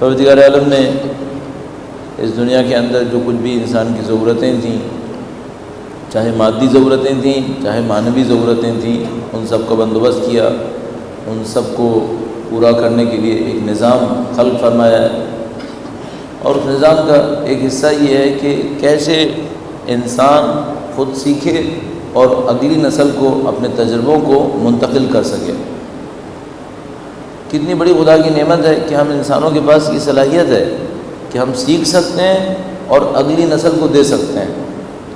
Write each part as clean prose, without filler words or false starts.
پروردگار عالم نے اس دنیا کے اندر جو کچھ بھی انسان کی ضرورتیں تھیں، چاہے مادی ضرورتیں تھیں چاہے معنوی ضرورتیں تھیں، ان سب کا بندوبست کیا، ان سب کو پورا کرنے کے لیے ایک نظام خلق فرمایا ہے۔ اور اس نظام کا ایک حصہ یہ ہے کہ کیسے انسان خود سیکھے اور اگلی نسل کو اپنے تجربوں کو منتقل کر سکے۔ کتنی بڑی خدا کی نعمت ہے کہ ہم انسانوں کے پاس یہ صلاحیت ہے کہ ہم سیکھ سکتے ہیں اور اگلی نسل کو دے سکتے ہیں۔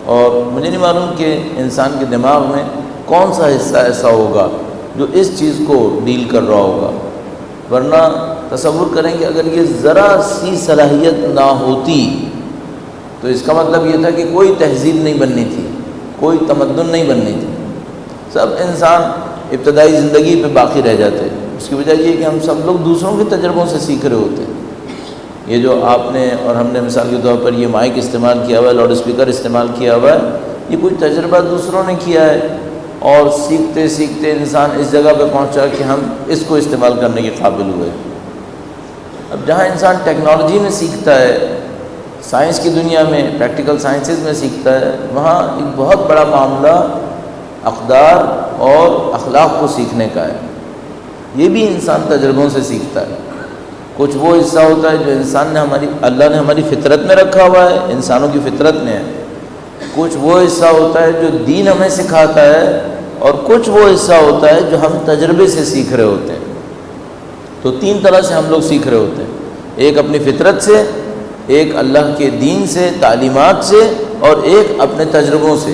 اور مجھے نہیں معلوم کہ انسان کے دماغ میں کون سا حصہ ایسا ہوگا جو اس چیز کو ڈیل کر رہا ہوگا، ورنہ تصور کریں کہ اگر یہ ذرا سی صلاحیت نہ ہوتی تو اس کا مطلب یہ تھا کہ کوئی تہذیب نہیں بننی تھی، کوئی تمدن نہیں بننی تھی، سب انسان ابتدائی زندگی پہ باقی رہ جاتے۔ اس کی وجہ یہ کہ ہم سب لوگ دوسروں کے تجربوں سے سیکھ رہے ہوتے ہیں۔ یہ جو آپ نے اور ہم نے مثال کے طور پر یہ مائک استعمال کیا ہوا ہے، لاؤڈ اسپیکر استعمال کیا ہوا ہے، یہ کوئی تجربہ دوسروں نے کیا ہے، اور سیکھتے سیکھتے انسان اس جگہ پہ پہنچا کہ ہم اس کو استعمال کرنے کے قابل ہوئے۔ اب جہاں انسان ٹیکنالوجی میں سیکھتا ہے، سائنس کی دنیا میں پریکٹیکل سائنسز میں سیکھتا ہے، وہاں ایک بہت بڑا معاملہ اقدار اور اخلاق کو سیکھنے کا ہے۔ یہ بھی انسان تجربوں سے سیکھتا ہے۔ کچھ وہ حصہ ہوتا ہے جو انسان نے اللہ نے ہماری فطرت میں رکھا ہوا ہے، انسانوں کی فطرت میں ہے۔ کچھ وہ حصہ ہوتا ہے جو دین ہمیں سکھاتا ہے، اور کچھ وہ حصہ ہوتا ہے جو ہم تجربے سے سیکھ رہے ہوتے ہیں۔ تو تین طرح سے ہم لوگ سیکھ رہے ہوتے ہیں، ایک اپنی فطرت سے، ایک اللہ کے دین سے، تعلیمات سے، اور ایک اپنے تجربوں سے۔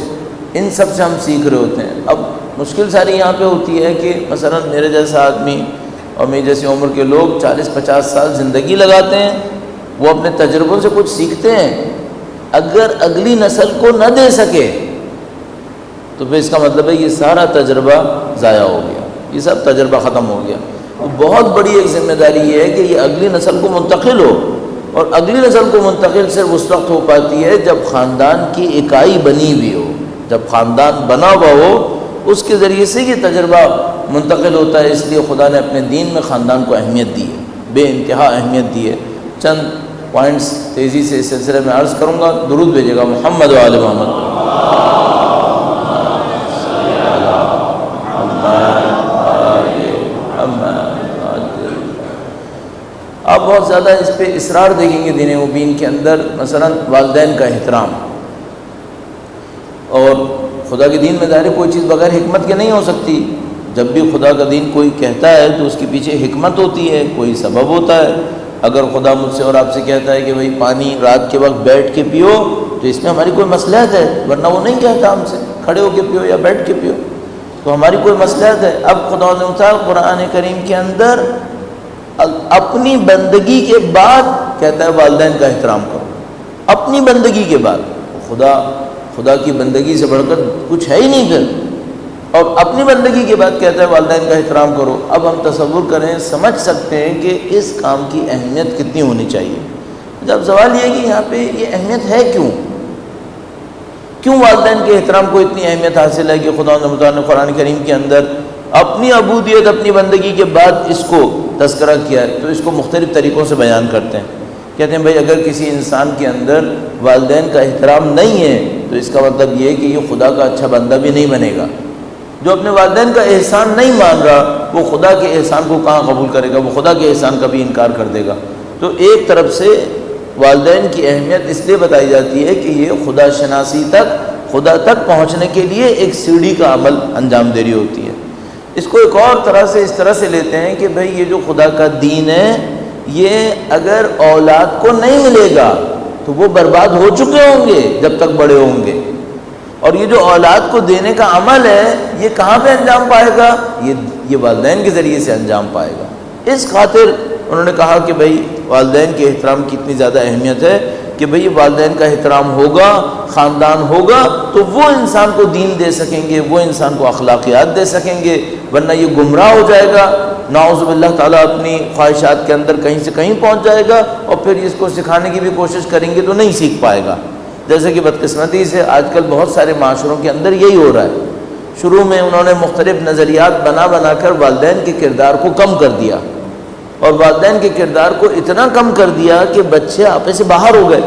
ان سب سے ہم سیکھ رہے ہوتے ہیں۔ اب مشکل ساری یہاں پہ ہوتی ہے کہ مثلا میرے جیسا آدمی اور میری جیسی عمر کے لوگ 40-50 سال زندگی لگاتے ہیں، وہ اپنے تجربوں سے کچھ سیکھتے ہیں، اگر اگلی نسل کو نہ دے سکے تو پھر اس کا مطلب ہے یہ سارا تجربہ ضائع ہو گیا، یہ سب تجربہ ختم ہو گیا۔ تو بہت بڑی ایک ذمہ داری یہ ہے کہ یہ اگلی نسل کو منتقل ہو، اور اگلی نسل کو منتقل صرف اس وقت ہو پاتی ہے جب خاندان کی اکائی بنی ہوئی ہو، جب خاندان بنا ہوا ہو، اس کے ذریعے سے یہ تجربہ منتقل ہوتا ہے۔ اس لیے خدا نے اپنے دین میں خاندان کو اہمیت دی ہے، بے انتہا اہمیت دی ہے۔ چند پوائنٹس تیزی سے اس سلسلے میں عرض کروں گا، درود بھیجے گا محمد و آل محمد۔ آپ بہت زیادہ اس پہ اصرار دیکھیں گے دین مبین کے اندر، مثلا والدین کا احترام۔ اور خدا کے دین میں ظاہر کوئی چیز بغیر حکمت کے نہیں ہو سکتی۔ جب بھی خدا کا دین کوئی کہتا ہے تو اس کے پیچھے حکمت ہوتی ہے، کوئی سبب ہوتا ہے۔ اگر خدا مجھ سے اور آپ سے کہتا ہے کہ بھئی پانی رات کے وقت بیٹھ کے پیو، تو اس میں ہماری کوئی مصلحت ہے، ورنہ وہ نہیں کہتا ہم سے کھڑے ہو کے پیو یا بیٹھ کے پیو، تو ہماری کوئی مصلحت ہے۔ اب خدا نے قرآن کریم کے اندر اپنی بندگی کے بعد کہتا ہے والدین کا احترام کرو، اپنی بندگی کے بعد۔ خدا کی بندگی سے بڑھ کر کچھ ہے ہی نہیں پھر، اور اپنی بندگی کے بعد کہتا ہے والدین کا احترام کرو۔ اب ہم تصور کریں، سمجھ سکتے ہیں کہ اس کام کی اہمیت کتنی ہونی چاہیے۔ جب سوال یہ ہے کہ یہاں پہ یہ اہمیت ہے کیوں والدین کے احترام کو اتنی اہمیت حاصل ہے کہ خدا نے قرآن کریم کے اندر اپنی عبودیت، اپنی بندگی کے بعد اس کو تذکرہ کیا ہے، تو اس کو مختلف طریقوں سے بیان کرتے ہیں۔ کہتے ہیں بھائی اگر کسی انسان کے اندر والدین کا احترام نہیں ہے تو اس کا مطلب یہ ہے کہ یہ خدا کا اچھا بندہ بھی نہیں بنے گا۔ جو اپنے والدین کا احسان نہیں مان رہا، وہ خدا کے احسان کو کہاں قبول کرے گا، وہ خدا کے احسان کا بھی انکار کر دے گا۔ تو ایک طرف سے والدین کی اہمیت اس لیے بتائی جاتی ہے کہ یہ خدا شناسی تک، خدا تک پہنچنے کے لیے ایک سیڑھی کا عمل انجام دے رہی ہوتی ہے۔ اس کو ایک اور طرح سے اس طرح سے لیتے ہیں کہ بھئی یہ جو خدا کا دین ہے، یہ اگر اولاد کو نہیں ملے گا تو وہ برباد ہو چکے ہوں گے جب تک بڑے ہوں گے، اور یہ جو اولاد کو دینے کا عمل ہے یہ کہاں پہ انجام پائے گا؟ یہ والدین کے ذریعے سے انجام پائے گا۔ اس خاطر انہوں نے کہا کہ بھئی والدین کے احترام کی اتنی زیادہ اہمیت ہے کہ بھئی والدین کا احترام ہوگا، خاندان ہوگا، تو وہ انسان کو دین دے سکیں گے، وہ انسان کو اخلاقیات دے سکیں گے، ورنہ یہ گمراہ ہو جائے گا، نعوذ باللہ تعالیٰ اپنی خواہشات کے اندر کہیں سے کہیں پہنچ جائے گا، اور پھر اس کو سکھانے کی بھی کوشش کریں گے تو نہیں سیکھ پائے گا۔ جیسے کہ بدقسمتی سے آج کل بہت سارے معاشروں کے اندر یہی ہو رہا ہے۔ شروع میں انہوں نے مختلف نظریات بنا کر والدین کے کردار کو کم کر دیا، اور والدین کے کردار کو اتنا کم کر دیا کہ بچے آپے سے باہر ہو گئے۔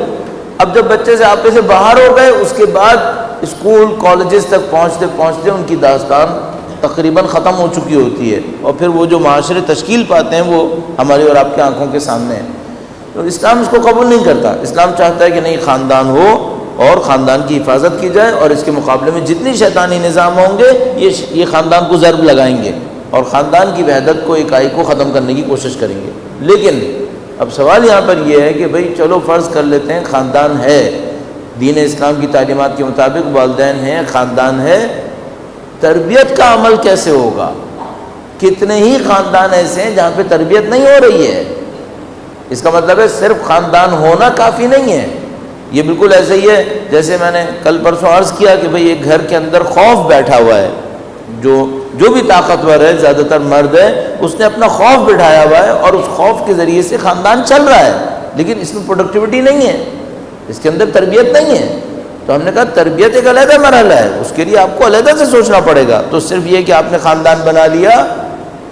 اب جب بچے سے آپے سے باہر ہو گئے، اس کے بعد اسکول کالجز تک پہنچتے پہنچتے ان کی داستان تقریباً ختم ہو چکی ہوتی ہے، اور پھر وہ جو معاشرے تشکیل پاتے ہیں وہ ہماری اور آپ کی آنکھوں کے سامنے ہیں۔ تو اسلام اس کو قبول نہیں کرتا۔ اسلام چاہتا ہے کہ نہیں، خاندان ہو اور خاندان کی حفاظت کی جائے، اور اس کے مقابلے میں جتنی شیطانی نظام ہوں گے یہ خاندان کو ضرب لگائیں گے اور خاندان کی وحدت کو، اکائی کو ختم کرنے کی کوشش کریں گے۔ لیکن اب سوال یہاں پر یہ ہے کہ بھئی چلو فرض کر لیتے ہیں خاندان ہے، دین اسلام کی تعلیمات کے مطابق والدین ہیں، خاندان ہے، تربیت کا عمل کیسے ہوگا؟ کتنے ہی خاندان ایسے ہیں جہاں پہ تربیت نہیں ہو رہی ہے۔ اس کا مطلب ہے صرف خاندان ہونا کافی نہیں ہے۔ یہ بالکل ایسے ہی ہے جیسے میں نے کل پرسوں عرض کیا کہ بھئی ایک گھر کے اندر خوف بیٹھا ہوا ہے، جو بھی طاقتور ہے، زیادہ تر مرد ہے، اس نے اپنا خوف بٹھایا ہوا ہے اور اس خوف کے ذریعے سے خاندان چل رہا ہے، لیکن اس میں پروڈکٹیوٹی نہیں ہے، اس کے اندر تربیت نہیں ہے۔ تو ہم نے کہا تربیت ایک علیحدہ مرحلہ ہے، اس کے لیے آپ کو علیحدہ سے سوچنا پڑے گا۔ تو صرف یہ کہ آپ نے خاندان بنا لیا،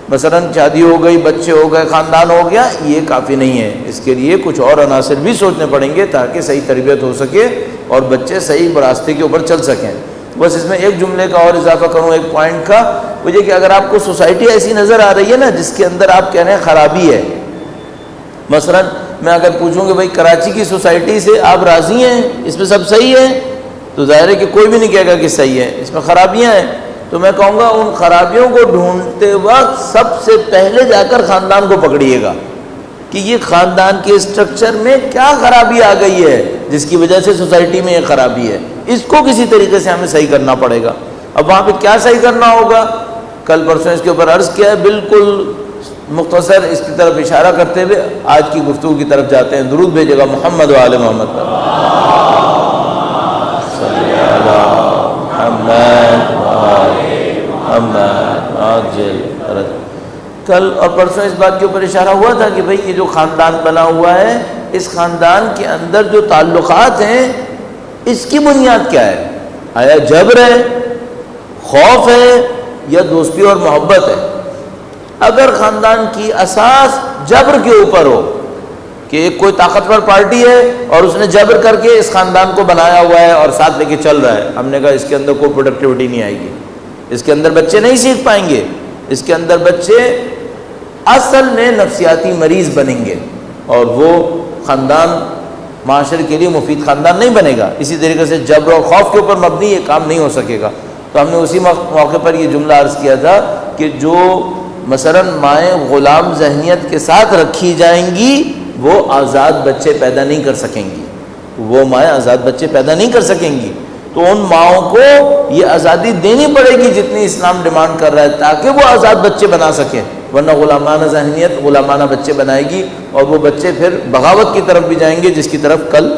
مثلا شادی ہو گئی، بچے ہو گئے، خاندان ہو گیا، یہ کافی نہیں ہے۔ اس کے لیے کچھ اور عناصر بھی سوچنے پڑیں گے تاکہ صحیح تربیت ہو سکے اور بچے صحیح راستے کے اوپر چل سکیں۔ بس اس میں ایک جملے کا اور اضافہ کروں، ایک پوائنٹ کا، وہ یہ کہ اگر آپ کو سوسائٹی ایسی نظر آ رہی ہے نا جس کے اندر آپ کہہ رہے ہیں خرابی ہے، مثلا میں اگر پوچھوں کہ بھائی کراچی کی سوسائٹی سے آپ راضی ہیں، اس میں سب صحیح ہے، تو ظاہر ہے کہ کوئی بھی نہیں کہے گا کہ صحیح ہے، اس میں خرابیاں ہیں۔ تو میں کہوں گا ان خرابیوں کو ڈھونڈتے وقت سب سے پہلے جا کر خاندان کو پکڑیے گا کہ یہ خاندان کے اسٹرکچر میں کیا خرابی آ گئی ہے جس کی وجہ سے سوسائٹی میں یہ خرابی ہے، اس کو کسی طریقے سے ہمیں صحیح کرنا پڑے گا۔ اب وہاں پہ کیا صحیح کرنا ہوگا، کل پرسوں اس کے اوپر عرض کیا ہے، بالکل مختصر اس کی طرف اشارہ کرتے ہوئے آج کی گفتگو کی طرف جاتے ہیں۔ درود بھیجے گا محمد و آل محمد پر۔ صلی اللہ محمد کل اور پرسوں اس بات کے اوپر اشارہ ہوا تھا کہ بھئی یہ جو خاندان بنا ہوا ہے، اس خاندان کے اندر جو تعلقات ہیں اس کی بنیاد کیا ہے؟ آیا جبر ہے، خوف ہے، یا دوستی اور محبت ہے؟ اگر خاندان کی اساس جبر کے اوپر ہو کہ ایک کوئی طاقتور پارٹی ہے اور اس نے جبر کر کے اس خاندان کو بنایا ہوا ہے اور ساتھ لے کے چل رہا ہے، ہم نے کہا اس کے اندر کوئی پروڈکٹیوٹی نہیں آئے گی، اس کے اندر بچے نہیں سیکھ پائیں گے، اس کے اندر بچے اصل میں نفسیاتی مریض بنیں گے اور وہ خاندان معاشرے کے لیے مفید خاندان نہیں بنے گا۔ اسی طریقے سے جبر اور خوف کے اوپر مبنی یہ کام نہیں ہو سکے گا۔ تو ہم نے اسی موقع پر یہ جملہ عرض کیا تھا کہ جو مثلا مائیں غلام ذہنیت کے ساتھ رکھی جائیں گی وہ آزاد بچے پیدا نہیں کر سکیں گی، وہ مائیں آزاد بچے پیدا نہیں کر سکیں گی۔ تو ان ماؤں کو یہ آزادی دینی پڑے گی جتنی اسلام ڈیمانڈ کر رہا ہے تاکہ وہ آزاد بچے بنا سکیں، ورنہ غلامانہ ذہنیت غلامانہ بچے بنائے گی اور وہ بچے پھر بغاوت کی طرف بھی جائیں گے، جس کی طرف کل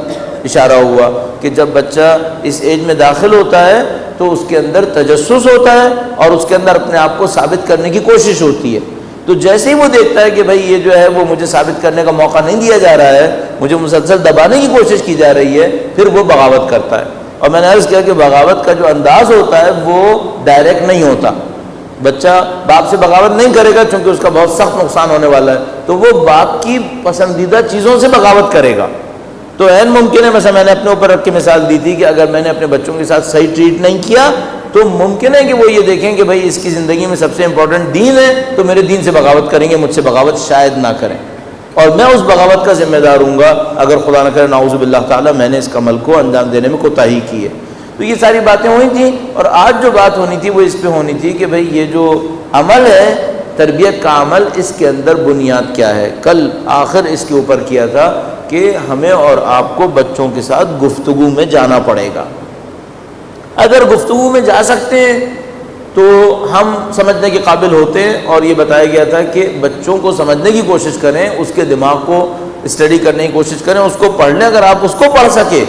اشارہ ہوا کہ جب بچہ اس ایج میں داخل ہوتا ہے تو اس کے اندر تجسس ہوتا ہے اور اس کے اندر اپنے آپ کو ثابت کرنے کی کوشش ہوتی ہے۔ تو جیسے ہی وہ دیکھتا ہے کہ بھائی یہ جو ہے وہ مجھے ثابت کرنے کا موقع نہیں دیا جا رہا ہے، مجھے مسلسل دبانے کی کوشش کی جا رہی ہے، پھر وہ بغاوت کرتا ہے۔ اور میں نے عرض کیا کہ بغاوت کا جو انداز ہوتا ہے وہ ڈائریکٹ نہیں ہوتا، بچہ باپ سے بغاوت نہیں کرے گا چونکہ اس کا بہت سخت نقصان ہونے والا ہے، تو وہ باپ کی پسندیدہ چیزوں سے بغاوت کرے گا۔ تو عین ممکن ہے، مثلا میں نے اپنے اوپر رکھ کے مثال دی تھی کہ اگر میں نے اپنے بچوں کے ساتھ صحیح ٹریٹ نہیں کیا تو ممکن ہے کہ وہ یہ دیکھیں کہ بھائی اس کی زندگی میں سب سے امپورٹنٹ دین ہے، تو میرے دین سے بغاوت کریں گے، مجھ سے بغاوت شاید نہ کریں، اور میں اس بغاوت کا ذمہ دار ہوں گا اگر خدا نہ کرے نعوذ باللہ تعالیٰ میں نے اس عمل کو انجام دینے میں کوتاہی کی ہے۔ تو یہ ساری باتیں ہوئی تھیں، اور آج جو بات ہونی تھی وہ اس پہ ہونی تھی کہ بھئی یہ جو عمل ہے تربیت کا عمل، اس کے اندر بنیاد کیا ہے۔ کل آخر اس کے اوپر کیا تھا کہ ہمیں اور آپ کو بچوں کے ساتھ گفتگو میں جانا پڑے گا۔ اگر گفتگو میں جا سکتے ہیں تو ہم سمجھنے کے قابل ہوتے ہیں، اور یہ بتایا گیا تھا کہ بچوں کو سمجھنے کی کوشش کریں، اس کے دماغ کو اسٹڈی کرنے کی کوشش کریں، اس کو پڑھ لیں۔ اگر آپ اس کو پڑھ سکے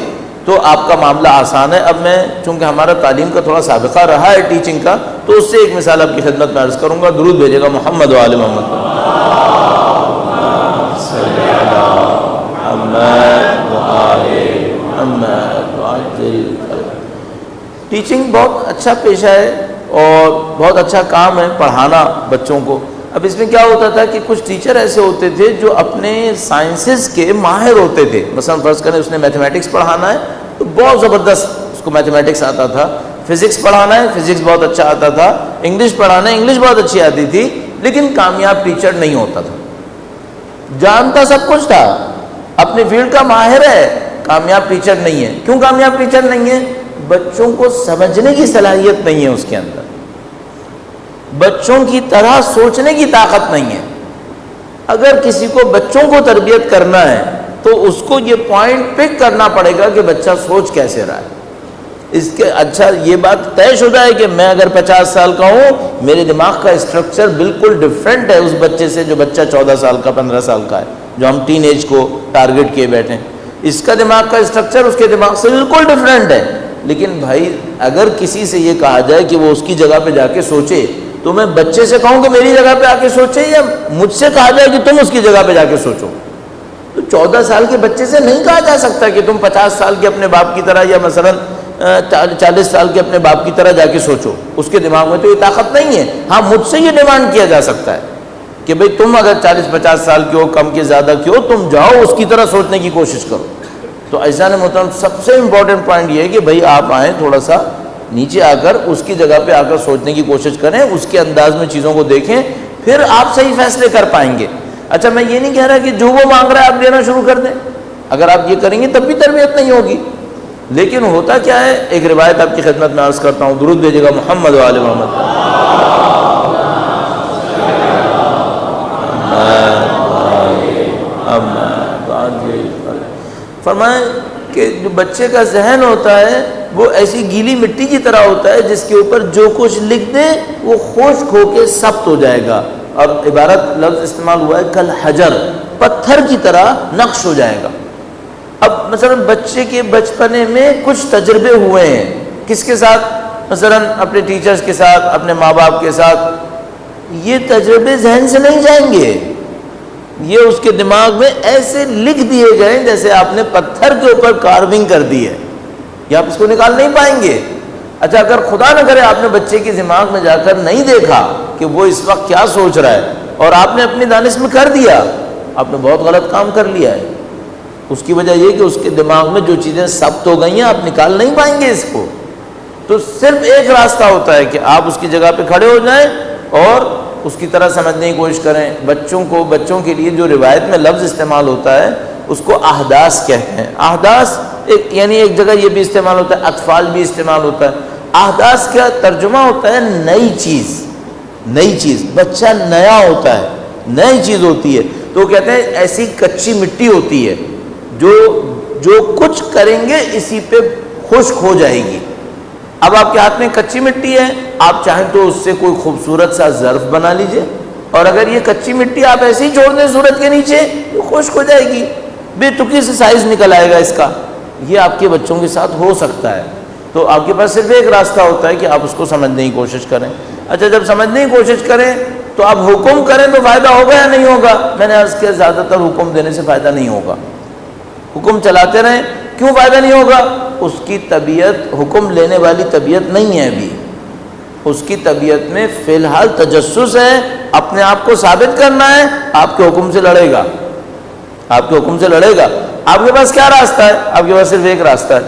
تو آپ کا معاملہ آسان ہے۔ اب میں چونکہ ہمارا تعلیم کا تھوڑا سابقہ رہا ہے ٹیچنگ کا، تو اس سے ایک مثال آپ کی خدمت میں عرض کروں گا۔ درود بھیجے گا محمد و آل محمد پر۔ ٹیچنگ بہت اچھا پیشہ ہے اور بہت اچھا کام ہے پڑھانا بچوں کو۔ اب اس میں کیا ہوتا تھا کہ کچھ ٹیچر ایسے ہوتے تھے جو اپنے سائنسز کے ماہر ہوتے تھے. مثلا فرض کریں اس نے میتھمیٹکس پڑھانا ہے تو بہت زبردست اس کو میتھمیٹکس آتا تھا, فزکس پڑھانا ہے فزکس بہت اچھا آتا تھا, انگلش پڑھانا ہے انگلش بہت اچھی آتی تھی, لیکن کامیاب ٹیچر نہیں ہوتا تھا. جانتا سب کچھ تھا, اپنے فیلڈ کا ماہر ہے, کامیاب ٹیچر نہیں ہے. کیوں کامیاب ٹیچر نہیں ہے؟ بچوں کو سمجھنے کی صلاحیت نہیں ہے اس کے اندر, بچوں کی طرح سوچنے کی طاقت نہیں ہے. اگر کسی کو بچوں کو تربیت کرنا ہے تو اس کو یہ پوائنٹ پک کرنا پڑے گا کہ بچہ سوچ کیسے رہا ہے. اس کے اچھا یہ بات طے شدہ ہے کہ میں اگر 50 سال کا ہوں, میرے دماغ کا اسٹرکچر بالکل ڈفرینٹ ہے اس بچے سے جو بچہ 14 سال کا 15 سال کا ہے, جو ہم ٹین ایج کو ٹارگٹ کیے بیٹھے ہیں. اس کا دماغ کا اسٹرکچر اس کے دماغ سے بالکل ڈفرینٹ ہے. لیکن بھائی اگر کسی سے یہ کہا جائے کہ وہ اس کی جگہ پہ جا کے سوچے, تو میں بچے سے کہوں کہ میری جگہ پہ آ کے سوچے, یا مجھ سے کہا جائے کہ تم اس کی جگہ پہ جا کے سوچو؟ تو 14 سال کے بچے سے نہیں کہا جا سکتا کہ تم 50 سال کے اپنے باپ کی طرح یا مثلا 40 سال کے اپنے باپ کی طرح جا کے سوچو. اس کے دماغ میں تو یہ طاقت نہیں ہے. ہاں مجھ سے یہ ڈیمانڈ کیا جا سکتا ہے کہ بھئی تم اگر 40-50 سال کے ہو, کم کے زیادہ کے ہو, تم جاؤ اس کی طرح سوچنے کی کوشش کرو. تو ایسا نہیں محترم, سب سے امپورٹنٹ پوائنٹ یہ ہے کہ بھئی آپ آئیں تھوڑا سا نیچے آ کر اس کی جگہ پہ آ کر سوچنے کی کوشش کریں, اس کے انداز میں چیزوں کو دیکھیں, پھر آپ صحیح فیصلے کر پائیں گے. اچھا میں یہ نہیں کہہ رہا کہ جو وہ مانگ رہا ہے آپ دینا شروع کر دیں. اگر آپ یہ کریں گے تب بھی تربیت نہیں ہوگی. لیکن ہوتا کیا ہے, ایک روایت آپ کی خدمت میں عرض کرتا ہوں, درود بھیجیے گا محمد و آل محمد. فرمائیں کہ جو بچے کا ذہن ہوتا ہے وہ ایسی گیلی مٹی کی طرح ہوتا ہے جس کے اوپر جو کچھ لکھ دے وہ خشک ہو کے سخت ہو جائے گا. اور عبارت لفظ استعمال ہوا ہے کل حجر, پتھر کی طرح نقش ہو جائے گا. اب مثلا بچے کے بچپنے میں کچھ تجربے ہوئے ہیں, کس کے ساتھ؟ مثلا اپنے ٹیچرز کے ساتھ, اپنے ماں باپ کے ساتھ. یہ تجربے ذہن سے نہیں جائیں گے, یہ اس کے دماغ میں ایسے لکھ دیے گئے جیسے آپ نے پتھر کے اوپر کارونگ کر دی ہے, یہ آپ اس کو نکال نہیں پائیں گے. اچھا اگر خدا نہ کرے آپ نے بچے کے دماغ میں جا کر نہیں دیکھا کہ وہ اس وقت کیا سوچ رہا ہے, اور آپ نے اپنی دانش میں کر دیا, آپ نے بہت غلط کام کر لیا ہے. اس کی وجہ یہ کہ اس کے دماغ میں جو چیزیں ثبت ہو گئی ہیں آپ نکال نہیں پائیں گے اس کو. تو صرف ایک راستہ ہوتا ہے کہ آپ اس کی جگہ پہ کھڑے ہو جائیں اور اس کی طرح سمجھنے کی کوشش کریں. بچوں کے لیے جو روایت میں لفظ استعمال ہوتا ہے اس کو احداث کہتے ہیں. احداث یعنی ایک جگہ یہ بھی استعمال ہوتا ہے, اطفال بھی استعمال ہوتا ہے. احداث کا ترجمہ ہوتا ہے نئی چیز, نئی چیز. بچہ نیا ہوتا ہے, نئی چیز ہوتی ہے. تو کہتے ہیں ایسی کچی مٹی ہوتی ہے جو کچھ کریں گے اسی پہ خشک ہو جائے گی. اب آپ کے ہاتھ میں کچی مٹی ہے, آپ چاہیں تو اس سے کوئی خوبصورت سا ظرف بنا لیجئے, اور اگر یہ کچی مٹی آپ ایسے ہی چھوڑ دیں سورج کے نیچے تو خشک ہو جائے گی, بے تکی سے سائز نکل آئے گا اس کا. یہ آپ کے بچوں کے ساتھ ہو سکتا ہے. تو آپ کے پاس صرف ایک راستہ ہوتا ہے کہ آپ اس کو سمجھنے کی کوشش کریں. اچھا جب سمجھنے کی کوشش کریں تو آپ حکم کریں تو فائدہ ہوگا یا نہیں ہوگا؟ میں نے عرض کیا زیادہ تر حکم دینے سے فائدہ نہیں ہوگا. حکم چلاتے رہیں, کیوں فائدہ نہیں ہوگا؟ اس کی طبیعت حکم لینے والی طبیعت نہیں ہے. ابھی اس کی طبیعت میں فی الحال تجسس ہے, اپنے آپ کو ثابت کرنا ہے. آپ کے حکم سے لڑے گا, آپ کے حکم سے لڑے گا. آپ کے پاس کیا راستہ ہے؟ آپ کے پاس صرف ایک راستہ ہے,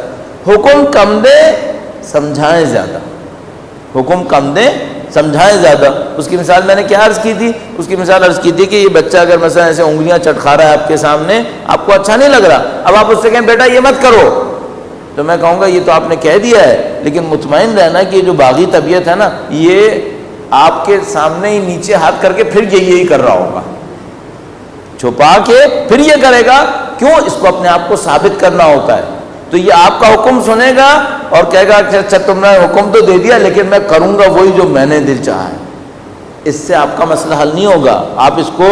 حکم کم دے سمجھائیں زیادہ. حکم کم دے سمجھائیں زیادہ. اس کی مثال میں نے کیا عرض کی تھی؟ اس کی مثال عرض کی تھی کہ یہ بچہ اگر مثلا ایسے انگلیاں چٹکھا رہا ہے آپ کے سامنے, آپ کو اچھا نہیں لگ رہا, اب آپ اس سے کہیں بیٹا یہ مت کرو, تو میں کہوں گا یہ تو آپ نے کہہ دیا ہے, لیکن مطمئن رہنا کہ یہ جو باغی طبیعت ہے نا, یہ آپ کے سامنے ہی نیچے ہاتھ کر کے پھر یہی کر رہا ہوگا, چھپا کے پھر یہ کرے گا. کیوں؟ اس کو اپنے آپ کو ثابت کرنا ہوتا ہے. تو یہ آپ کا حکم سنے گا اور کہے گا کہ اچھا تم نے حکم تو دے دیا لیکن میں کروں گا وہی جو میں نے دل چاہا ہے. اس سے آپ کا مسئلہ حل نہیں ہوگا. آپ اس کو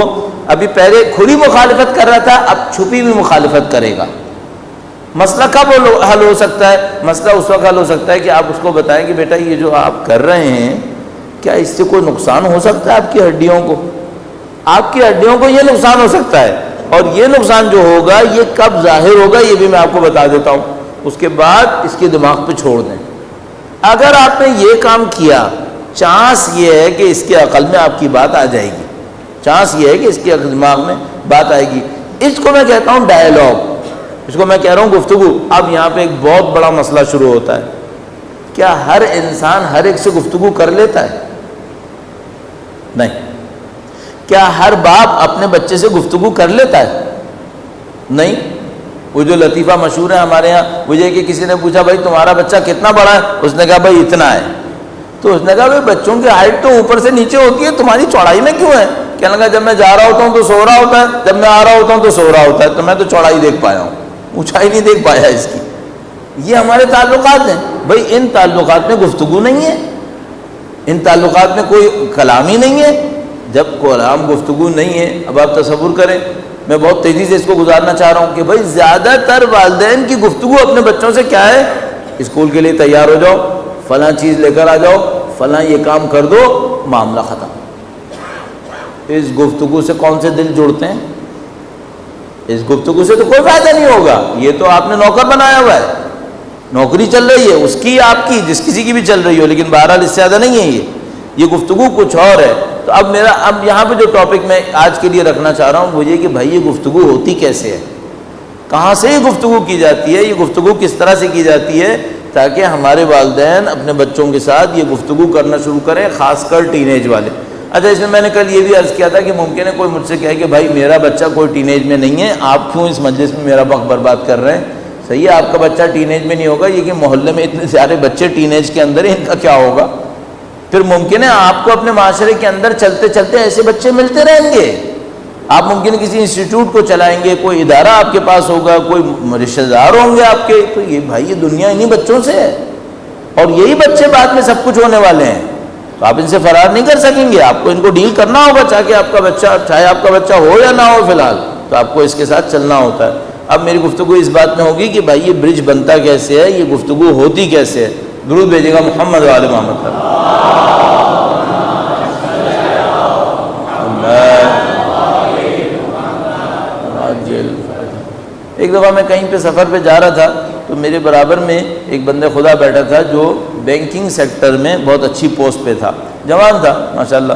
ابھی پہلے کھلی مخالفت کر رہا تھا, اب چھپی بھی مخالفت کرے گا. مسئلہ کب حل ہو سکتا ہے؟ مسئلہ اس وقت حل ہو سکتا ہے کہ آپ اس کو بتائیں کہ بیٹا یہ جو آپ کر رہے ہیں کیا اس سے کوئی نقصان ہو سکتا ہے؟ آپ کی ہڈیوں کو, آپ کی ہڈیوں کو یہ نقصان ہو سکتا ہے, اور یہ نقصان جو ہوگا یہ کب ظاہر ہوگا یہ بھی میں آپ کو بتا دیتا ہوں. اس کے بعد اس کے دماغ پہ چھوڑ دیں. اگر آپ نے یہ کام کیا, چانس یہ ہے کہ اس کے عقل میں آپ کی بات آ جائے گی. چانس یہ ہے کہ اس کے دماغ میں بات آئے گی. اس کو میں کہتا ہوں ڈائلاگ, اس کو میں کہہ رہا ہوں گفتگو. اب یہاں پہ ایک بہت بڑا مسئلہ شروع ہوتا ہے, کیا ہر انسان ہر ایک سے گفتگو کر لیتا ہے؟ نہیں. کیا ہر باپ اپنے بچے سے گفتگو کر لیتا ہے؟ نہیں. وہ جو لطیفہ مشہور ہے ہمارے یہاں, وہ یہ کہ کسی نے پوچھا بھائی تمہارا بچہ کتنا بڑا ہے؟ اس نے کہا بھائی اتنا ہے. تو اس نے کہا بھائی بچوں کی ہائٹ تو اوپر سے نیچے ہوتی ہے, تمہاری چوڑائی میں کیوں ہے؟ کہنے لگا جب میں جا رہا ہوتا ہوں تو سو رہا ہوتا ہے, جب میں آ رہا ہوتا ہوں تو سو رہا ہوتا ہے, تو میں تو چوڑائی دیکھ پایا ہوں, اونچائی نہیں دیکھ پایا اس کی. یہ ہمارے تعلقات ہیں بھائی. ان تعلقات میں گفتگو نہیں ہے, ان تعلقات میں کوئی کلام ہی نہیں ہے. جب کلام گفتگو نہیں ہے, اب آپ تصور کریں, میں بہت تیزی سے اس کو گزارنا چاہ رہا ہوں کہ بھائی زیادہ تر والدین کی گفتگو اپنے بچوں سے کیا ہے؟ اسکول کے لیے تیار ہو جاؤ, فلاں چیز لے کر آ جاؤ, فلاں یہ کام کر دو, معاملہ ختم. اس گفتگو سے کون سے دل جڑتے ہیں؟ اس گفتگو سے تو کوئی فائدہ نہیں ہوگا. یہ تو آپ نے نوکر بنایا ہوا ہے, نوکری چل رہی ہے اس کی, آپ کی, جس کسی کی بھی چل رہی ہو, لیکن بہرحال اس سے زیادہ نہیں ہے. یہ گفتگو کچھ اور ہے. تو اب یہاں پہ جو ٹاپک میں آج کے لیے رکھنا چاہ رہا ہوں وہ یہ کہ بھائی یہ گفتگو ہوتی کیسے ہے, کہاں سے یہ گفتگو کی جاتی ہے, یہ گفتگو کس طرح سے کی جاتی ہے, تاکہ ہمارے والدین اپنے بچوں کے ساتھ یہ گفتگو کرنا شروع کریں, خاص کر ٹین ایج والے. اچھا, اس میں میں نے کل یہ بھی عرض کیا تھا کہ ممکن ہے کوئی مجھ سے کہے کہ بھائی میرا بچہ کوئی ٹین ایج میں نہیں ہے, آپ کیوں اس مجلس میں میرا وقت برباد کر رہے ہیں؟ صحیح ہے, آپ کا بچہ ٹین ایج میں نہیں ہوگا, یہ کہ محلے میں اتنے سارے بچے ٹین ایج کے اندر ہیں, ان کا کیا ہوگا؟ پھر ممکن ہے آپ کو اپنے معاشرے کے اندر چلتے چلتے ایسے بچے ملتے رہیں گے. آپ ممکن کسی انسٹیٹیوٹ کو چلائیں گے, کوئی ادارہ آپ کے پاس ہوگا, کوئی رشتہ دار ہوں گے آپ کے, تو یہ بھائی یہ دنیا انہی بچوں سے ہے, اور یہی بچے بعد میں سب کچھ ہونے والے ہیں. تو آپ ان سے فرار نہیں کر سکیں گے, آپ کو ان کو ڈیل کرنا ہوگا, چاہے آپ کا بچہ ہو یا نہ ہو فی الحال, تو آپ کو اس کے ساتھ چلنا ہوتا ہے. اب میری گفتگو اس بات میں ہوگی کہ بھائی یہ برج بنتا کیسے ہے, یہ گفتگو ہوتی کیسے ہے. درود بھیجیے گا محمد و آل محمد پر. ایک دفعہ میں کہیں پہ سفر پہ جا رہا تھا, تو میرے برابر میں ایک بندے خدا بیٹھا تھا جو بینکنگ سیکٹر میں بہت اچھی پوسٹ پہ تھا, جوان تھا ماشاءاللہ.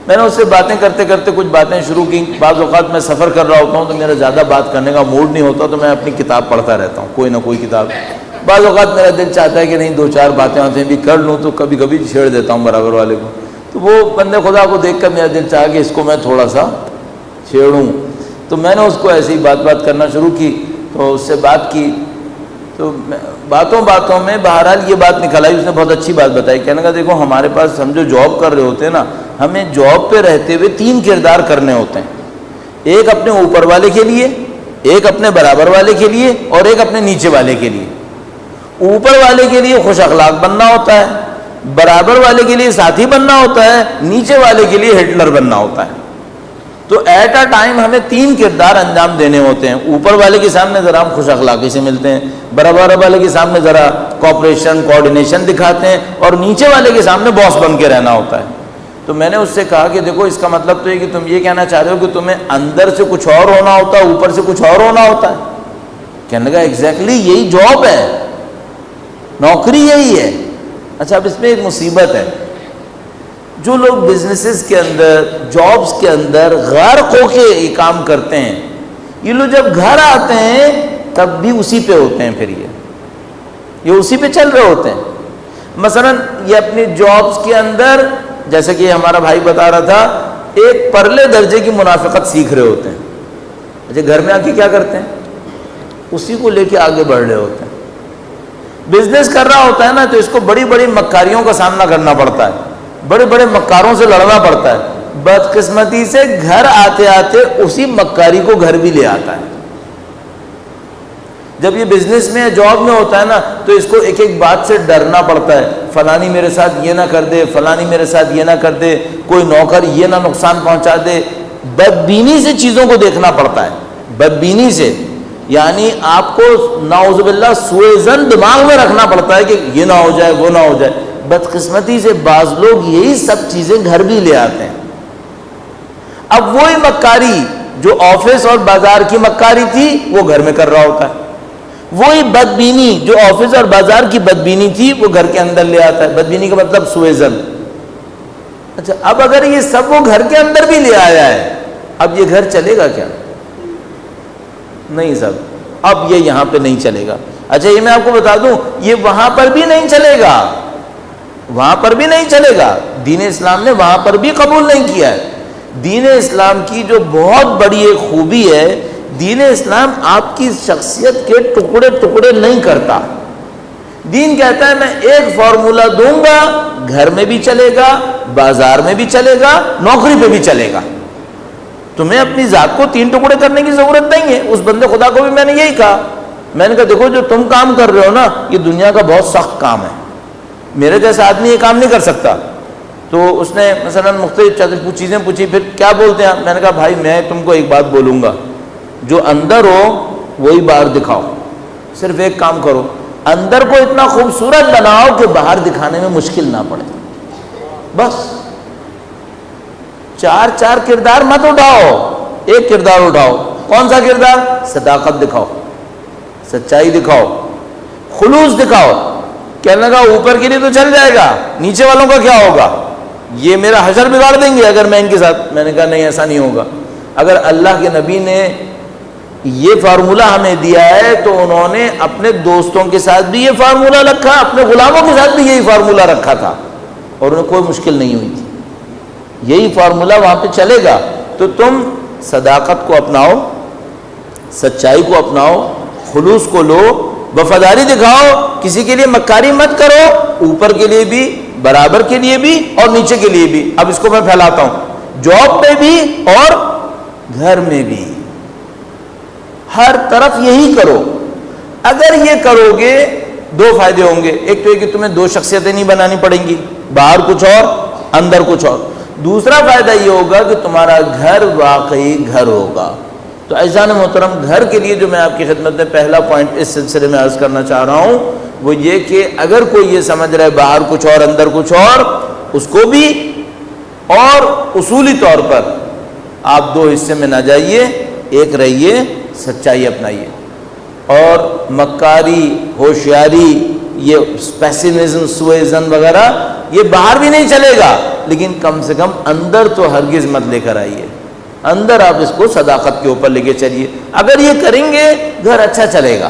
میں نے اس سے باتیں کرتے کرتے کچھ باتیں شروع کی. بعض اوقات میں سفر کر رہا ہوتا ہوں تو میرا زیادہ بات کرنے کا موڈ نہیں ہوتا, تو میں اپنی کتاب پڑھتا رہتا ہوں, کوئی نہ کوئی کتاب. بعض اوقات میرا دل چاہتا ہے کہ نہیں دو چار باتیں بھی کر لوں, تو کبھی کبھی چھیڑ دیتا ہوں برابر والے کو. تو وہ بندے خدا کو دیکھ کر میرا دل چاہا کہ اس کو میں تھوڑا سا چھیڑوں, تو میں نے اس کو ایسے ہی بات کرنا شروع کی. تو اس سے بات کی, تو باتوں میں بہرحال یہ بات نکل آئی. اس نے بہت اچھی بات بتائی, کہنے کا دیکھو ہمارے پاس ہم جو جاب کر رہے ہوتے ہیں نا, ہمیں جاب پہ رہتے ہوئے 3 کردار کرنے ہوتے ہیں. ایک اپنے اوپر والے کے لیے, ایک اپنے برابر والے کے لیے, اور ایک اپنے نیچے والے کے لیے. اوپر والے کے لیے خوش اخلاق بننا ہوتا ہے, برابر والے کے لیے ساتھی بننا ہوتا ہے, نیچے والے کے لیے ہٹلر بننا ہوتا ہے. تو ایٹ اے ٹائم ہمیں 3 کردار انجام دینے ہوتے ہیں. اوپر والے کے سامنے ذرا ہم خوش اخلاقی سے ملتے ہیں, برابر والے کے سامنے ذرا کوآپریشن کوآرڈینیشن دکھاتے ہیں, اور نیچے والے کے سامنے باس بن کے رہنا ہوتا ہے. تو میں نے اس سے کہا کہ دیکھو اس کا مطلب تو یہ کہ تم یہ کہنا چاہ رہے ہو کہ تمہیں اندر سے کچھ اور ہونا ہوتا ہے, اوپر سے کچھ اور ہونا ہوتا ہے. کہنے لگا ایگزیکٹلی یہی جاب ہے, نوکری یہی ہے. اچھا, اب اس میں ایک مصیبت ہے. جو لوگ بزنسز کے اندر, جابز کے اندر غرق ہو کے یہ کام کرتے ہیں, یہ لوگ جب گھر آتے ہیں تب بھی اسی پہ ہوتے ہیں, پھر یہ اسی پہ چل رہے ہوتے ہیں. مثلا یہ اپنی جابز کے اندر, جیسا کہ ہمارا بھائی بتا رہا تھا, ایک پرلے درجے کی منافقت سیکھ رہے ہوتے ہیں. اچھا, گھر میں آ کے کیا کرتے ہیں, اسی کو لے کے آگے بڑھ رہے ہوتے ہیں. بزنس کر رہا ہوتا ہے نا, تو اس کو بڑی بڑی مکاریوں کا سامنا کرنا پڑتا ہے, بڑے بڑے مکاروں سے لڑنا پڑتا ہے. بدقسمتی سے گھر آتے آتے اسی مکاری کو گھر بھی لے آتا ہے. جب یہ بزنس میں جاب میں ہوتا ہے نا, تو اس کو ایک ایک بات سے ڈرنا پڑتا ہے. فلانی میرے ساتھ یہ نہ کر دے, فلانی میرے ساتھ یہ نہ کر دے, کوئی نوکر یہ نہ نقصان پہنچا دے. بدبینی سے چیزوں کو دیکھنا پڑتا ہے, بدبینی سے. یعنی آپ کو نعوذ باللہ سوء ظن دماغ میں رکھنا پڑتا ہے کہ یہ نہ ہو جائے, وہ نہ ہو جائے. بدقسمتی سے بعض لوگ یہی سب چیزیں گھر بھی لے آتے ہیں. اب وہی مکاری جو آفس اور بازار کی مکاری تھی وہ گھر میں کر رہا ہوتا ہے. وہی بدبینی جو آفس اور بازار کی بدبینی تھی وہ گھر کے اندر لے آتا ہے. بدبینی کا مطلب سوء ظن. اچھا اب اگر یہ سب وہ گھر کے اندر بھی لے آیا ہے، اب یہ گھر چلے گا کیا؟ نہیں صاحب، اب یہ یہاں پہ نہیں چلے گا۔ اچھا یہ میں آپ کو بتا دوں، یہ وہاں پر بھی نہیں چلے گا، وہاں پر بھی نہیں چلے گا۔ دین اسلام نے وہاں پر بھی قبول نہیں کیا ہے۔ دین اسلام کی جو بہت بڑی ایک خوبی ہے، دین اسلام آپ کی شخصیت کے ٹکڑے ٹکڑے نہیں کرتا۔ دین کہتا ہے میں ایک فارمولہ دوں گا، گھر میں بھی چلے گا، بازار میں بھی چلے گا، نوکری پہ بھی چلے گا۔ تمہیں اپنی ذات کو 3 ٹکڑے کرنے کی ضرورت نہیں ہے۔ اس بندے خدا کو بھی میں نے یہی کہا، میں نے کہا دیکھو جو تم کام کر رہے ہو نا، یہ دنیا کا بہت سخت کام ہے، میرے جیسا آدمی یہ کام نہیں کر سکتا۔ تو اس نے مثلا مختلف چیزیں پوچھی، پھر کیا بولتے ہیں؟ میں نے کہا بھائی میں تم کو ایک بات بولوں گا، جو اندر ہو وہی باہر دکھاؤ۔ صرف ایک کام کرو، اندر کو اتنا خوبصورت بناؤ کہ باہر دکھانے میں مشکل نہ پڑے، بس۔ 4 کردار مت اٹھاؤ، ایک کردار اٹھاؤ۔ کون سا کردار؟ صداقت دکھاؤ، سچائی دکھاؤ، خلوص دکھاؤ۔ کہنے لگا اوپر کے لیے تو چل جائے گا، نیچے والوں کا کیا ہوگا؟ یہ میرا حشر بگاڑ دیں گے اگر میں ان کے ساتھ۔ میں نے کہا نہیں، ایسا نہیں ہوگا۔ اگر اللہ کے نبی نے یہ فارمولہ ہمیں دیا ہے تو انہوں نے اپنے دوستوں کے ساتھ بھی یہ فارمولہ رکھا، اپنے غلاموں کے ساتھ بھی یہی فارمولہ رکھا تھا، اور انہیں کوئی مشکل نہیں ہوئی تھی۔ یہی فارمولہ وہاں پہ چلے گا۔ تو تم صداقت کو اپناؤ، سچائی کو اپناؤ، خلوص کو لو، وفاداری دکھاؤ، کسی کے لیے مکاری مت کرو، اوپر کے لیے بھی، برابر کے لیے بھی، اور نیچے کے لیے بھی۔ اب اس کو میں پھیلاتا ہوں، جاب پہ بھی اور گھر میں بھی، ہر طرف یہی کرو۔ اگر یہ کرو گے 2 فائدے ہوں گے۔ ایک تو یہ کہ تمہیں 2 شخصیتیں نہیں بنانی پڑیں گی، باہر کچھ اور اندر کچھ اور۔ دوسرا فائدہ یہ ہوگا کہ تمہارا گھر واقعی گھر ہوگا۔ تو عزیزان محترم، گھر کے لیے جو میں آپ کی خدمت میں پہلا پوائنٹ اس سلسلے میں عرض کرنا چاہ رہا ہوں وہ یہ کہ اگر کوئی یہ سمجھ رہا ہے باہر کچھ اور اندر کچھ اور، اس کو بھی، اور اصولی طور پر آپ 2 حصے میں نہ جائیے، ایک رہیے، سچائی اپنائیے۔ اور مکاری، ہوشیاری، یہ پیسمزم، سوئزن وغیرہ یہ باہر بھی نہیں چلے گا، لیکن کم سے کم اندر تو ہرگز مت لے کر آئیے۔ اندر آپ اس کو صداقت کے اوپر لے کے چلیے۔ اگر یہ کریں گے گھر اچھا چلے گا،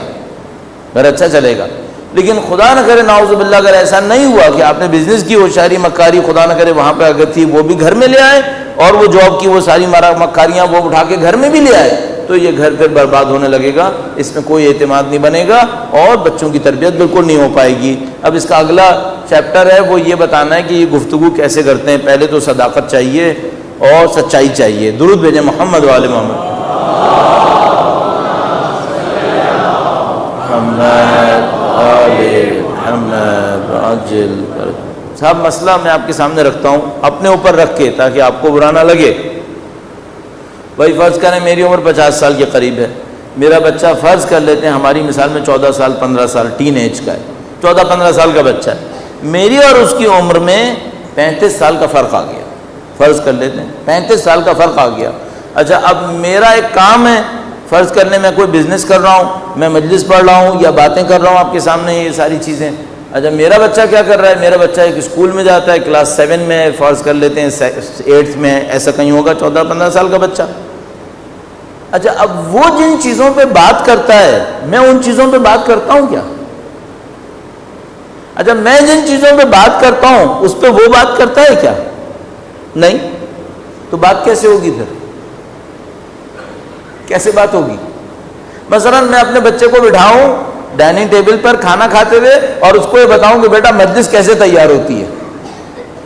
گھر اچھا چلے گا۔ لیکن خدا نہ کرے، نعوذ باللہ، اگر ایسا نہیں ہوا کہ آپ نے بزنس کی ہوشیاری مکاری خدا نہ کرے وہاں پہ اگر تھی وہ بھی گھر میں لے آئے، اور وہ جاب کی وہ ساری مکاریاں وہ اٹھا کے گھر میں بھی لے آئے، تو یہ گھر پھر برباد ہونے لگے گا، اس میں کوئی اعتماد نہیں بنے گا، اور بچوں کی تربیت بالکل نہیں ہو پائے گی۔ اب اس کا اگلا چیپٹر ہے وہ یہ بتانا ہے کہ یہ گفتگو کیسے کرتے ہیں۔ پہلے تو صداقت چاہیے اور سچائی چاہیے۔ درود بھیجیں محمد و آل محمد۔ صاحب مسئلہ میں آپ کے سامنے رکھتا ہوں اپنے اوپر رکھ کے، تاکہ آپ کو برا نہ لگے۔ بھائی فرض کریں میری عمر 50 سال کے قریب ہے، میرا بچہ فرض کر لیتے ہیں ہماری مثال میں 14 سال 15 سال ٹین ایج کا ہے، 14-15 سال کا بچہ ہے، میری اور اس کی عمر میں 35 سال کا فرق آ گیا۔ فرض کر لیتے ہیں 35 سال کا فرق آ گیا۔ اچھا اب میرا ایک کام ہے، فرض کرنے میں کوئی بزنس کر رہا ہوں، میں مجلس پڑھ رہا ہوں یا باتیں کر رہا ہوں آپ کے سامنے یہ ساری چیزیں۔ اچھا میرا بچہ کیا کر رہا ہے؟ میرا بچہ ایک اسکول میں جاتا ہے، کلاس 7 میں ہے، فرض کر لیتے ہیں 8 میں ہے، ایسا کہیں ہوگا 14-15 سال کا بچہ۔ اچھا اب وہ جن چیزوں پہ بات کرتا ہے میں ان چیزوں پہ بات کرتا ہوں کیا؟ اچھا میں جن چیزوں پہ بات کرتا ہوں اس پہ وہ بات کرتا ہے کیا؟ نہیں۔ تو بات کیسے ہوگی پھر؟ کیسے بات ہوگی؟ مثلا میں اپنے بچے کو بٹھاؤں ڈائننگ ٹیبل پر کھانا کھاتے ہوئے اور اس کو یہ بتاؤں کہ بیٹا مجلس کیسے تیار ہوتی ہے،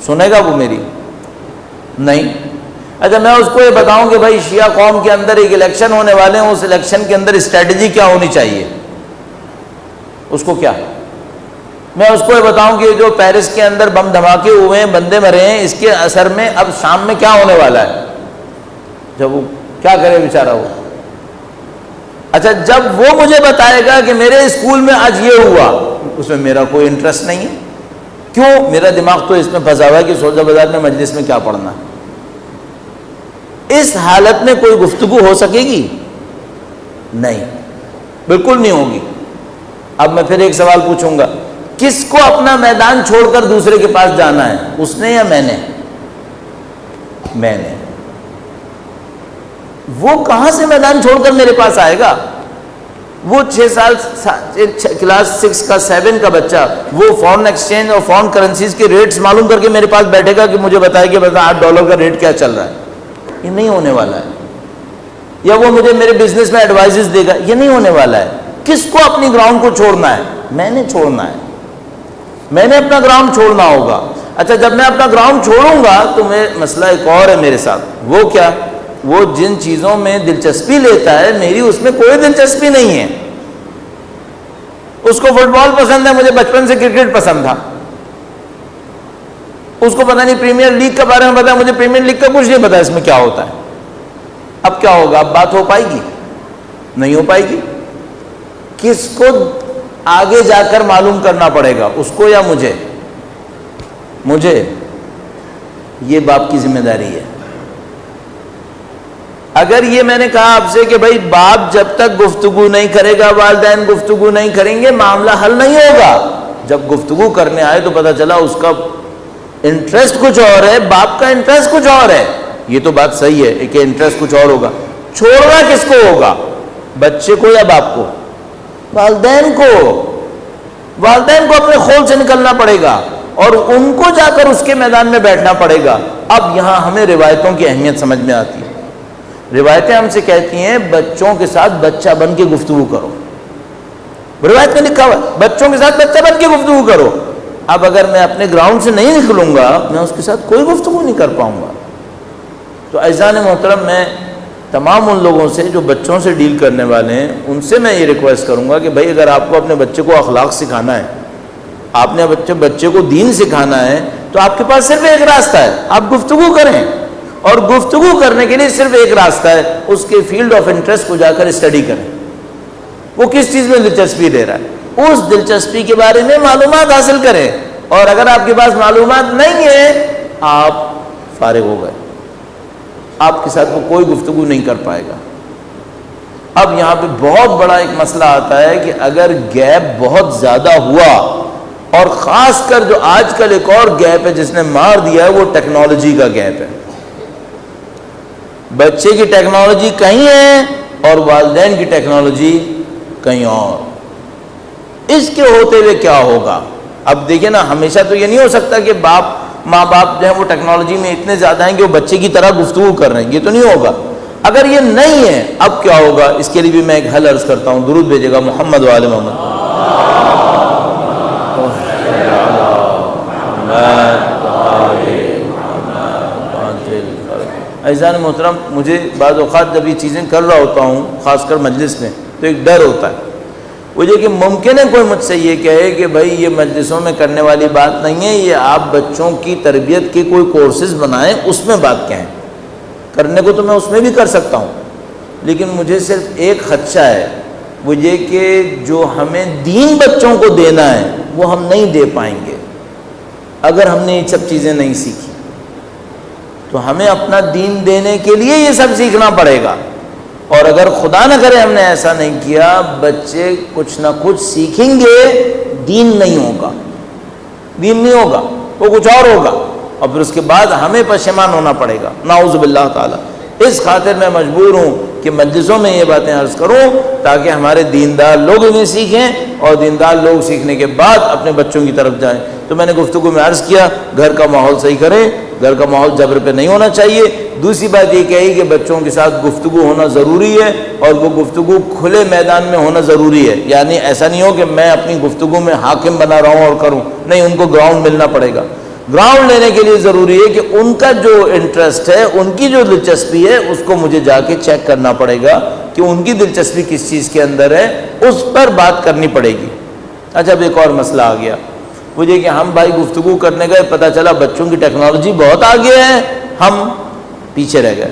سنے گا وہ میری؟ نہیں۔ اچھا میں اس کو یہ بتاؤں کہ بھائی شیعہ قوم کے اندر ایک الیکشن ہونے والے ہیں، اس الیکشن کے اندر اسٹریٹجی کیا ہونی چاہیے، اس کو کیا؟ میں اس کو یہ بتاؤں کہ جو پیرس کے اندر بم دھماکے ہوئے ہیں، بندے مرے ہیں، اس کے اثر میں اب شام میں کیا ہونے والا ہے، جب وہ کیا کرے بیچارہ وہ؟ اچھا جب وہ مجھے بتائے گا کہ میرے اسکول میں آج یہ ہوا، اس میں میرا کوئی انٹرسٹ نہیں ہے۔ کیوں؟ میرا دماغ تو اس میں پھنسا ہوا ہے کہ سودا بازار میں مجلس میں کیا پڑھنا ہے۔ اس حالت میں کوئی گفتگو ہو سکے گی؟ نہیں، بالکل نہیں ہوگی۔ اب میں پھر ایک سوال پوچھوں گا، کس کو اپنا میدان چھوڑ کر دوسرے کے پاس جانا ہے، اس نے یا میں نے؟ میں نے. وہ کہاں سے میدان چھوڑ کر میرے پاس آئے گا؟ وہ 6 سال کلاس 6 کا 7 کا بچہ وہ فارن ایکسچینج اور فارن کرنسیز کے ریٹس معلوم کر کے میرے پاس بیٹھے گا کہ مجھے بتائے کہ $8 کا ریٹ کیا چل رہا ہے. یہ نہیں ہونے والا ہے. یا وہ مجھے میرے بزنس میں ایڈوائزز دے گا. یہ نہیں ہونے والا ہے. کس کو اپنی گراؤنڈ کو چھوڑنا ہے؟ میں نے چھوڑنا ہے. میں نے اپنا گراؤنڈ چھوڑنا ہوگا. اچھا جب میں اپنا گراؤنڈ چھوڑوں گا تو مسئلہ ایک اور ہے میرے ساتھ. وہ کیا؟ وہ جن چیزوں میں دلچسپی لیتا ہے میری اس میں کوئی دلچسپی نہیں ہے. اس کو فٹ بال پسند ہے, مجھے بچپن سے کرکٹ پسند تھا. اس کو پتہ نہیں پریمیئر لیگ کے بارے میں پتا ہے, مجھے پریمیئر لیگ کا کچھ نہیں پتا اس میں کیا ہوتا ہے. اب کیا ہوگا؟ اب بات ہو پائے گی؟ نہیں ہو پائے گی. کس کو آگے جا کر معلوم کرنا پڑے گا, اس کو یا مجھے؟ مجھے. یہ باپ کی ذمہ داری ہے. اگر یہ میں نے کہا آپ سے کہ بھائی باپ جب تک گفتگو نہیں کرے گا, والدین گفتگو نہیں کریں گے, معاملہ حل نہیں ہوگا. جب گفتگو کرنے آئے تو پتہ چلا اس کا انٹرسٹ کچھ اور ہے, باپ کا انٹرسٹ کچھ اور ہے. یہ تو بات صحیح ہے کہ انٹرسٹ کچھ اور ہوگا. چھوڑنا کس کو ہوگا؟ بچے کو یا باپ کو؟ والدین کو. والدین کو اپنے خول سے نکلنا پڑے گا اور ان کو جا کر اس کے میدان میں بیٹھنا پڑے گا. اب یہاں ہمیں روایتوں کی اہمیت سمجھ میں آتی ہے. روایتیں ہم سے کہتی ہیں بچوں کے ساتھ بچہ بن کے گفتگو کرو. روایت میں لکھا ہوا ہے بچوں کے ساتھ بچہ بن کے گفتگو کرو. اب اگر میں اپنے گراؤنڈ سے نہیں نکلوں گا میں اس کے ساتھ کوئی گفتگو نہیں کر پاؤں گا. تو اعزان محترم, میں تمام ان لوگوں سے جو بچوں سے ڈیل کرنے والے ہیں ان سے میں یہ ریکویسٹ کروں گا کہ بھائی اگر آپ کو اپنے بچے کو اخلاق سکھانا ہے, آپ نے بچے کو دین سکھانا ہے, تو آپ کے پاس صرف ایک راستہ ہے, آپ گفتگو کریں. اور گفتگو کرنے کے لیے صرف ایک راستہ ہے, اس کے فیلڈ آف انٹرسٹ کو جا کر اسٹڈی کریں. وہ کس چیز میں دلچسپی لے رہا ہے, اس دلچسپی کے بارے میں معلومات حاصل کریں. اور اگر آپ کے پاس معلومات نہیں ہے, آپ فارغ ہو گئے, آپ کے ساتھ وہ کوئی گفتگو نہیں کر پائے گا. اب یہاں پہ بہت بڑا ایک مسئلہ آتا ہے کہ اگر گیپ بہت زیادہ ہوا, اور خاص کر جو آج کل ایک اور گیپ ہے جس نے مار دیا ہے, وہ ٹیکنالوجی کا گیپ ہے. بچے کی ٹیکنالوجی کہیں ہے اور والدین کی ٹیکنالوجی کہیں اور. اس کے ہوتے ہوئے کیا ہوگا؟ اب دیکھیں نا, ہمیشہ تو یہ نہیں ہو سکتا کہ ماں باپ جو ہے وہ ٹیکنالوجی میں اتنے زیادہ ہیں کہ وہ بچے کی طرح گفتگو کر رہے ہیں, یہ تو نہیں ہوگا. اگر یہ نہیں ہے اب کیا ہوگا؟ اس کے لیے بھی میں ایک حل عرض کرتا ہوں. درود بھیجے گا محمد و آل محمد. اعزان محترم, مجھے بعض اوقات جب یہ چیزیں کر رہا ہوتا ہوں خاص کر مجلس میں تو ایک ڈر ہوتا ہے, وہ یہ کہ ممکن ہے کوئی مجھ سے یہ کہے کہ بھائی یہ مجلسوں میں کرنے والی بات نہیں ہے, یہ آپ بچوں کی تربیت کے کوئی کورسز بنائیں, اس میں بات کہیں. کرنے کو تو میں اس میں بھی کر سکتا ہوں, لیکن مجھے صرف ایک خدشہ ہے, وہ یہ کہ جو ہمیں دین بچوں کو دینا ہے وہ ہم نہیں دے پائیں گے اگر ہم نے یہ سب چیزیں نہیں سیکھی. تو ہمیں اپنا دین دینے کے لیے یہ سب سیکھنا پڑے گا. اور اگر خدا نہ کرے ہم نے ایسا نہیں کیا, بچے کچھ نہ کچھ سیکھیں گے, دین نہیں ہوگا. دین نہیں ہوگا, وہ کچھ اور ہوگا, اور پھر اس کے بعد ہمیں پشیمان ہونا پڑے گا, نعوذ باللہ تعالی. اس خاطر میں مجبور ہوں کہ مجلسوں میں یہ باتیں عرض کروں تاکہ ہمارے دیندار لوگ انہیں سیکھیں, اور دیندار لوگ سیکھنے کے بعد اپنے بچوں کی طرف جائیں. تو میں نے گفتگو میں عرض کیا, گھر کا ماحول صحیح کریں, گھر کا ماحول جبر پہ نہیں ہونا چاہیے. دوسری بات یہ کہی کہ بچوں کے ساتھ گفتگو ہونا ضروری ہے, اور وہ گفتگو کھلے میدان میں ہونا ضروری ہے. یعنی ایسا نہیں ہو کہ میں اپنی گفتگو میں حاکم بنا رہا ہوں اور کروں, نہیں, ان کو گراؤنڈ ملنا پڑے گا. گراؤنڈ لینے کے لیے ضروری ہے کہ ان کا جو انٹرسٹ ہے, ان کی جو دلچسپی ہے, اس کو مجھے جا کے چیک کرنا پڑے گا کہ ان کی دلچسپی کس چیز کے اندر ہے, اس پر بات کرنی پڑے گی. اچھا, اب ایک اور مسئلہ آ گیا, وہ یہ کہ ہم بھائی گفتگو کرنے گئے, پتہ چلا بچوں کی ٹیکنالوجی بہت آگے ہے, ہم پیچھے رہ گئے.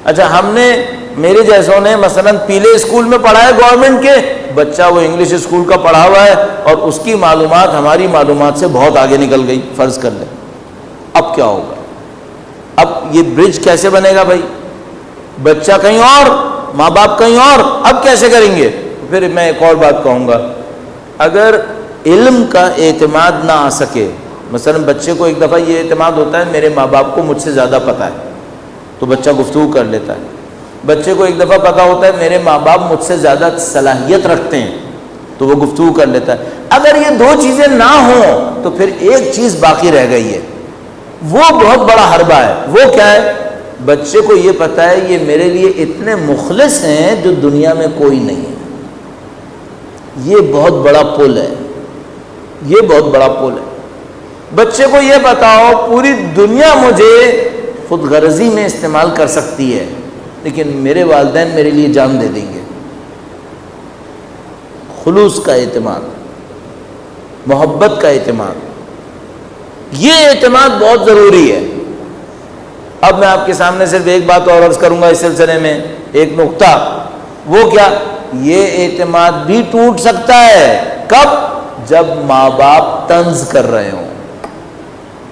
اچھا, ہم نے, میرے جیسوں نے مثلا پیلے اسکول میں پڑھا ہے گورنمنٹ کے, بچہ وہ انگلش اسکول کا پڑھا ہوا ہے, اور اس کی معلومات ہماری معلومات سے بہت آگے نکل گئی, فرض کر لیں. اب کیا ہوگا؟ اب یہ برج کیسے بنے گا بھائی؟ بچہ کہیں اور, ماں باپ کہیں اور, اب کیسے کریں گے؟ پھر میں ایک اور بات کہوں گا, اگر علم کا اعتماد نہ آ سکے مثلا بچے کو ایک دفعہ یہ اعتماد ہوتا ہے میرے ماں باپ کو مجھ سے زیادہ پتہ ہے، تو بچہ گفتگو کر لیتا ہے. بچے کو ایک دفعہ پتہ ہوتا ہے میرے ماں باپ مجھ سے زیادہ صلاحیت رکھتے ہیں، تو وہ گفتگو کر لیتا ہے. اگر یہ دو چیزیں نہ ہوں تو پھر ایک چیز باقی رہ گئی ہے، وہ بہت بڑا حربہ ہے. وہ کیا ہے؟ بچے کو یہ پتہ ہے یہ میرے لیے اتنے مخلص ہیں جو دنیا میں کوئی نہیں ہے. یہ بہت بڑا پل ہے، یہ بہت بڑا پل ہے. بچے کو یہ بتاؤ پوری دنیا مجھے خود غرضی میں استعمال کر سکتی ہے لیکن میرے والدین میرے لیے جان دے دیں گے. خلوص کا اعتماد، محبت کا اعتماد، یہ اعتماد بہت ضروری ہے. اب میں آپ کے سامنے صرف ایک بات اور عرض کروں گا اس سلسلے میں، ایک نقطہ. وہ کیا؟ یہ اعتماد بھی ٹوٹ سکتا ہے. کب؟ جب ماں باپ طنز کر رہے ہوں،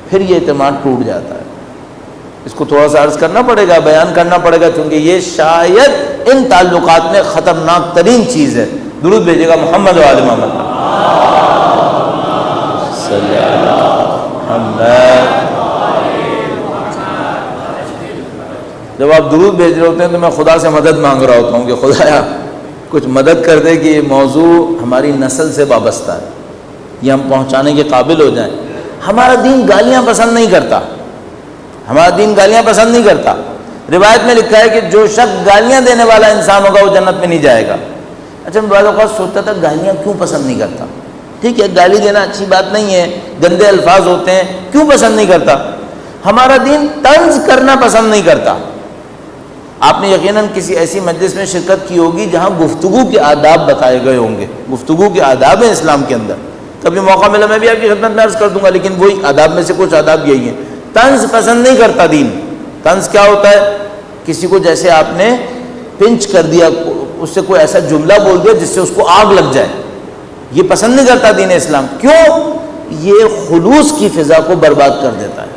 پھر یہ اعتماد ٹوٹ جاتا ہے. اس کو تھوڑا سا عرض کرنا پڑے گا، بیان کرنا پڑے گا، کیونکہ یہ شاید ان تعلقات میں خطرناک ترین چیز ہے. درود بھیجیے گا محمد و آل محمد. صلی اللہ محمد. جب آپ درود بھیج رہے ہوتے ہیں تو میں خدا سے مدد مانگ رہا ہوتا ہوں کہ خدایا کچھ مدد کر دے کہ یہ موضوع ہماری نسل سے وابستہ ہے، یہ ہم پہنچانے کے قابل ہو جائیں. ہمارا دین گالیاں پسند نہیں کرتا، ہمارا دین گالیاں پسند نہیں کرتا. روایت میں لکھا ہے کہ جو شخص گالیاں دینے والا انسان ہوگا وہ جنت میں نہیں جائے گا. اچھا میں بعض اوقات سوچتا تھا گالیاں کیوں پسند نہیں کرتا؟ ٹھیک ہے گالی دینا اچھی بات نہیں ہے، گندے الفاظ ہوتے ہیں، کیوں پسند نہیں کرتا؟ ہمارا دین طنز کرنا پسند نہیں کرتا. آپ نے یقیناً کسی ایسی مجلس میں شرکت کی ہوگی جہاں گفتگو کے آداب بتائے گئے ہوں گے. گفتگو کے آداب ہیں اسلام کے اندر. کبھی موقع ملا میں بھی آپ کی خدمت میں عرض کر دوں گا، لیکن وہی آداب میں سے کچھ آداب یہی ہیں. طنز پسند نہیں کرتا دین. طنز کیا ہوتا ہے؟ کسی کو جیسے آپ نے پنچ کر دیا، اس سے کوئی ایسا جملہ بول دیا جس سے اس کو آگ لگ جائے، یہ پسند نہیں کرتا دین اسلام. کیوں؟ یہ خلوص کی فضا کو برباد کر دیتا ہے،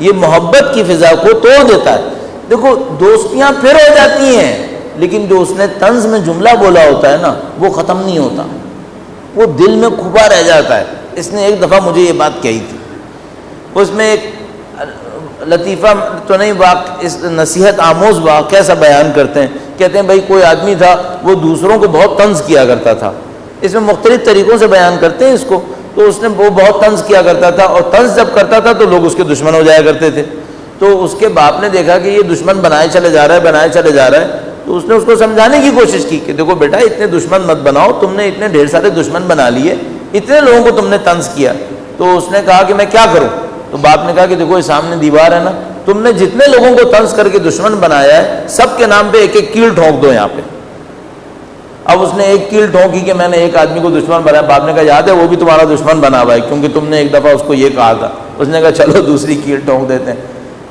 یہ محبت کی فضا کو توڑ دیتا ہے. دیکھو دوستیاں پھر ہو جاتی ہیں لیکن جو اس نے طنز میں جملہ بولا ہوتا ہے نا وہ ختم نہیں ہوتا، وہ دل میں کھپا رہ جاتا ہے. اس نے ایک دفعہ مجھے یہ بات کہی تھی، اس میں ایک لطیفہ تو نہیں، اس نصیحت آموز واقعہ سا بیان کرتے ہیں. کہتے ہیں بھائی کوئی آدمی تھا وہ دوسروں کو بہت طنز کیا کرتا تھا. اس میں مختلف طریقوں سے بیان کرتے ہیں اس کو. تو اس نے وہ بہت طنز کیا کرتا تھا اور طنز جب کرتا تھا تو لوگ اس کے دشمن ہو جایا کرتے تھے. تو اس کے باپ نے دیکھا کہ یہ دشمن بنائے چلے جا رہا ہے. تو اس نے اس کو سمجھانے کی کوشش کی کہ دیکھو بیٹا اتنے دشمن مت بناؤ، تم نے اتنے ڈھیر سارے دشمن بنا لیے، اتنے لوگوں کو تم نے طنز کیا. تو اس نے کہا کہ میں کیا کروں؟ تو باپ نے کہا کہ دیکھو یہ سامنے دیوار ہے نا، تم نے جتنے لوگوں کو طنز کر کے دشمن بنایا ہے سب کے نام پہ ایک ایک کیل ٹھونک دو یہاں پہ. اب اس نے ایک کیل ٹھونکی کہ میں نے ایک آدمی کو دشمن بنایا. باپ نے کہا یاد ہے وہ بھی تمہارا دشمن بنا ہوا ہے کیونکہ تم نے ایک دفعہ اس کو یہ کہا تھا. اس نے کہا چلو دوسری کیل ٹھونک دیتے ہیں.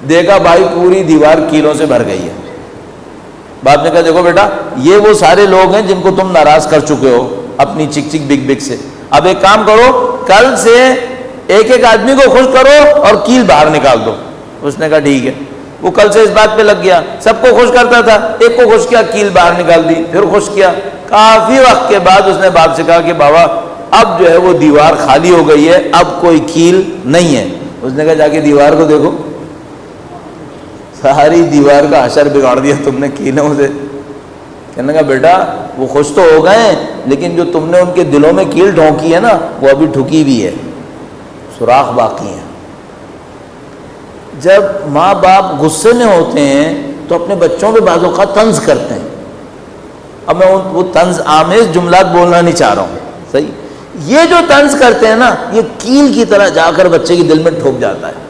دیکھا بھائی پوری دیوار کیلوں سے بھر گئی ہے. باپ نے کہا دیکھو بیٹا یہ وہ سارے لوگ ہیں جن کو تم ناراض کر چکے ہو اپنی چک چک بگ بگ سے. اب ایک کام کرو، کل سے ایک ایک آدمی کو خوش کرو اور کیل باہر نکال دو. اس نے کہا ٹھیک ہے. وہ کل سے اس بات پہ لگ گیا، سب کو خوش کرتا تھا، ایک کو خوش کیا کیل باہر نکال دی، پھر خوش کیا. کافی وقت کے بعد اس نے باپ سے کہا کہ بابا اب جو ہے وہ دیوار خالی ہو گئی ہے، اب کوئی کیل نہیں ہے. اس نے کہا جا کے دیوار کو دیکھو، ساری دیوار کا حشر بگاڑ دیا تم نے کیلوں سے. کہنے کا بیٹا وہ خوش تو ہو گئے لیکن جو تم نے ان کے دلوں میں کیل ڈھونکی ہے نا وہ ابھی ٹھکی بھی ہے، سوراخ باقی ہیں. جب ماں باپ غصے میں ہوتے ہیں تو اپنے بچوں پہ بعض اوقات طنز کرتے ہیں. اب میں وہ طنز آمیز جملات بولنا نہیں چاہ رہا ہوں، صحیح. یہ جو طنز کرتے ہیں نا یہ کیل کی طرح جا کر بچے کے دل میں ٹھوک جاتا ہے.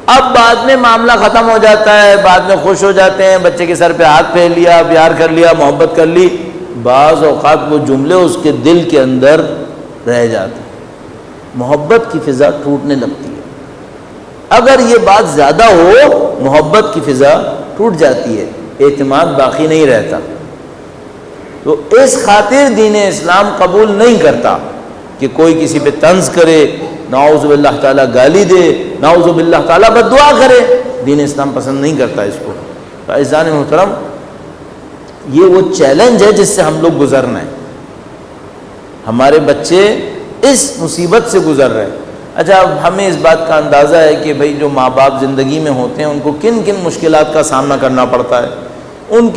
اب بعد میں معاملہ ختم ہو جاتا ہے، بعد میں خوش ہو جاتے ہیں، بچے کے سر پہ ہاتھ پھیر لیا، پیار کر لیا، محبت کر لی. بعض اوقات وہ جملے اس کے دل کے اندر رہ جاتے ہیں، محبت کی فضا ٹوٹنے لگتی ہے. اگر یہ بات زیادہ ہو محبت کی فضا ٹوٹ جاتی ہے، اعتماد باقی نہیں رہتا. تو اس خاطر دین اسلام قبول نہیں کرتا کہ کوئی کسی پہ طنز کرے، نعوذ باللہ تعالیٰ گالی دے، نعوذ باللہ تعالیٰ بد دعا کرے. دین اسلام پسند نہیں کرتا اس کو. عزیزان محترم یہ وہ چیلنج ہے جس سے ہم لوگ گزرنا ہے. ہمارے بچے اس مصیبت سے گزر رہے ہیں۔ اچھا، اب ہمیں اس بات کا اندازہ ہے کہ بھئی جو ماں باپ زندگی میں ہوتے ہیں ان کو کن کن مشکلات کا سامنا کرنا پڑتا ہے، ان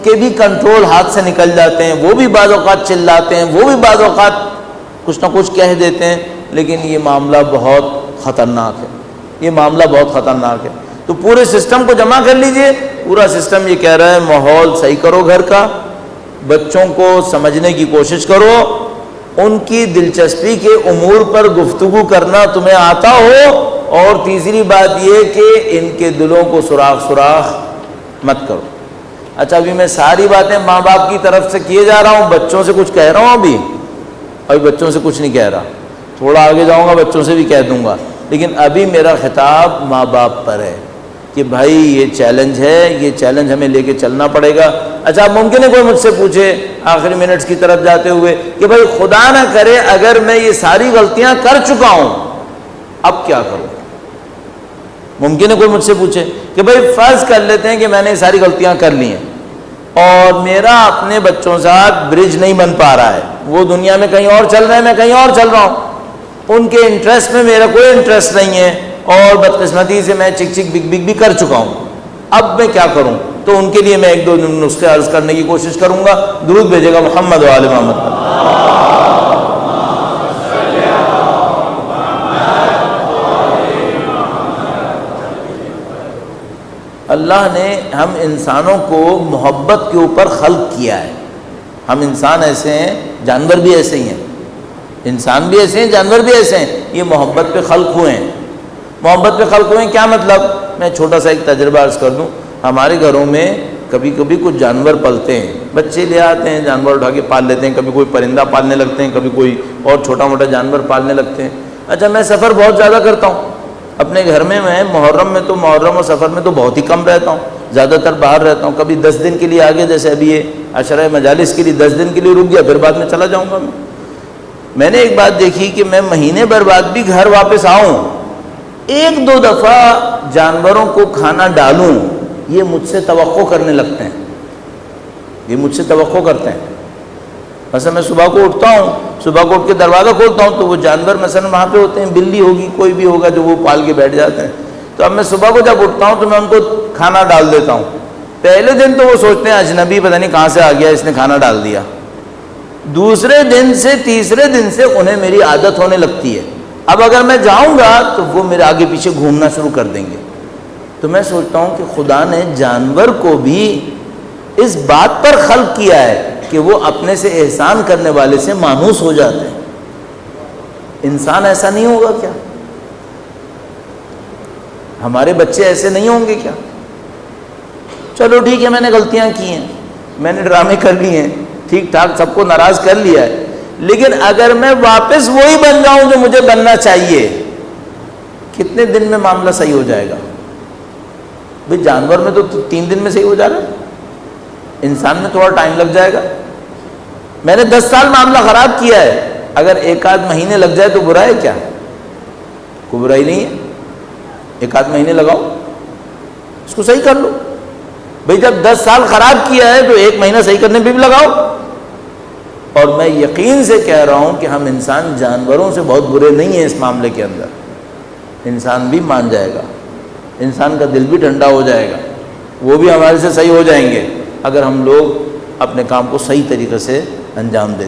کے بھی کنٹرول ہاتھ سے نکل جاتے ہیں، وہ بھی بعض اوقات چلاتے ہیں، وہ بھی بعض اوقات کچھ نہ کچھ کہہ دیتے ہیں، لیکن یہ معاملہ بہت خطرناک ہے، یہ معاملہ بہت خطرناک ہے۔ تو پورے سسٹم کو جمع کر لیجئے، پورا سسٹم یہ کہہ رہا ہے ماحول صحیح کرو گھر کا، بچوں کو سمجھنے کی کوشش کرو، ان کی دلچسپی کے امور پر گفتگو کرنا تمہیں آتا ہو، اور تیسری بات یہ کہ ان کے دلوں کو سوراخ مت کرو۔ اچھا، ابھی میں ساری باتیں ماں باپ کی طرف سے کیے جا رہا ہوں، بچوں سے کچھ کہہ رہا ہوں، ابھی بچوں سے کچھ نہیں کہہ رہا، تھوڑا آگے جاؤں گا بچوں سے بھی کہہ دوں گا، لیکن ابھی میرا خطاب ماں باپ پر ہے کہ بھائی یہ چیلنج ہے، یہ چیلنج ہمیں لے کے چلنا پڑے گا۔ اچھا، ممکن ہے کوئی مجھ سے پوچھے آخری منٹس کی طرف جاتے ہوئے کہ بھائی خدا نہ کرے اگر میں یہ ساری غلطیاں کر چکا ہوں اب کیا کروں؟ ممکن ہے کوئی مجھ سے پوچھے کہ بھائی فرض کر لیتے ہیں کہ میں نے یہ ساری غلطیاں کر لی ہیں اور میرا اپنے بچوں ساتھ برج نہیں بن پا رہا ہے، وہ دنیا میں کہیں اور چل رہے ہیں، میں کہیں اور چل رہا ہوں، ان کے انٹرسٹ میں میرا کوئی انٹرسٹ نہیں ہے، اور بدقسمتی سے میں چک چک بگ بگ بھی کر چکا ہوں، اب میں کیا کروں؟ تو ان کے لیے میں ایک دو نسخے عرض کرنے کی کوشش کروں گا۔ درود بھیجے گا محمد و آل محمد پر۔ اللہ نے ہم انسانوں کو محبت کے اوپر خلق کیا ہے۔ ہم انسان ایسے ہیں، جانور بھی ایسے ہی ہیں، انسان بھی ایسے ہیں، جانور بھی ایسے ہیں، یہ محبت پہ خلق ہوئے ہیں۔ محبت پہ خلق ہوئے ہیں کیا مطلب؟ میں چھوٹا سا ایک تجربہ عرض کر دوں۔ ہمارے گھروں میں کبھی کبھی کچھ جانور پلتے ہیں، بچے لے آتے ہیں، جانور اٹھا کے پال لیتے ہیں، کبھی کوئی پرندہ پالنے لگتے ہیں، کبھی کوئی اور چھوٹا موٹا جانور پالنے لگتے ہیں۔ اچھا، میں سفر بہت زیادہ کرتا ہوں اپنے گھر میں محرم اور سفر میں تو بہت ہی کم رہتا ہوں، زیادہ تر باہر رہتا ہوں، کبھی 10 دن کے لیے آگے، جیسے ابھی یہ عشرہ مجالس کے لیے 10 دن کے لیے رک گیا، پھر بعد میں چلا جاؤں گا۔ میں نے ایک بات دیکھی کہ میں مہینے بھر بعد بھی گھر واپس آؤں، ایک دو دفعہ جانوروں کو کھانا ڈالوں، یہ مجھ سے توقع کرنے لگتے ہیں، یہ مجھ سے توقع کرتے ہیں۔ مثلا میں صبح کو اٹھتا ہوں، صبح کو اٹھ کے دروازہ کھولتا ہوں تو وہ جانور مثلا وہاں پہ ہوتے ہیں، بلی ہوگی، کوئی بھی ہوگا جو وہ پال کے بیٹھ جاتے ہیں، تو اب میں صبح کو جب اٹھتا ہوں تو میں ان کو کھانا ڈال دیتا ہوں۔ پہلے دن تو وہ سوچتے ہیں اجنبی پتہ نہیں کہاں سے آ گیا، اس نے کھانا ڈال دیا۔ دوسرے دن سے تیسرے دن سے انہیں میری عادت ہونے لگتی ہے، اب اگر میں جاؤں گا تو وہ میرے آگے پیچھے گھومنا شروع کر دیں گے۔ تو میں سوچتا ہوں کہ خدا نے جانور کو بھی اس بات پر خلق کیا ہے کہ وہ اپنے سے احسان کرنے والے سے مانوس ہو جاتے ہیں۔ انسان ایسا نہیں ہوگا کیا؟ ہمارے بچے ایسے نہیں ہوں گے کیا؟ چلو ٹھیک ہے، میں نے غلطیاں کی ہیں، میں نے ڈرامے کر لیے ہیں، ٹھیک ٹھاک سب کو ناراض کر لیا ہے، لیکن اگر میں واپس وہی بن جاؤں جو مجھے بننا چاہیے، کتنے دن میں معاملہ صحیح ہو جائے گا؟ بھئی جانور میں تو 3 دن میں صحیح ہو جا رہا ہے، انسان میں تھوڑا ٹائم لگ جائے گا۔ میں نے 10 سال معاملہ خراب کیا ہے، اگر 1 آدھ مہینے لگ جائے تو برا ہے کیا؟ کوئی برائی نہیں ہے، 1 آدھ مہینے لگاؤ، اس کو صحیح کر لو۔ بھئی جب 10 سال خراب کیا ہے تو 1 مہینہ صحیح کرنے پہ بھی لگاؤ۔ اور میں یقین سے کہہ رہا ہوں کہ ہم انسان جانوروں سے بہت برے نہیں ہیں اس معاملے کے اندر، انسان بھی مان جائے گا، انسان کا دل بھی ٹھنڈا ہو جائے گا، وہ بھی ہمارے سے صحیح ہو جائیں گے اگر ہم لوگ اپنے کام کو صحیح طریقے سے انجام دیں۔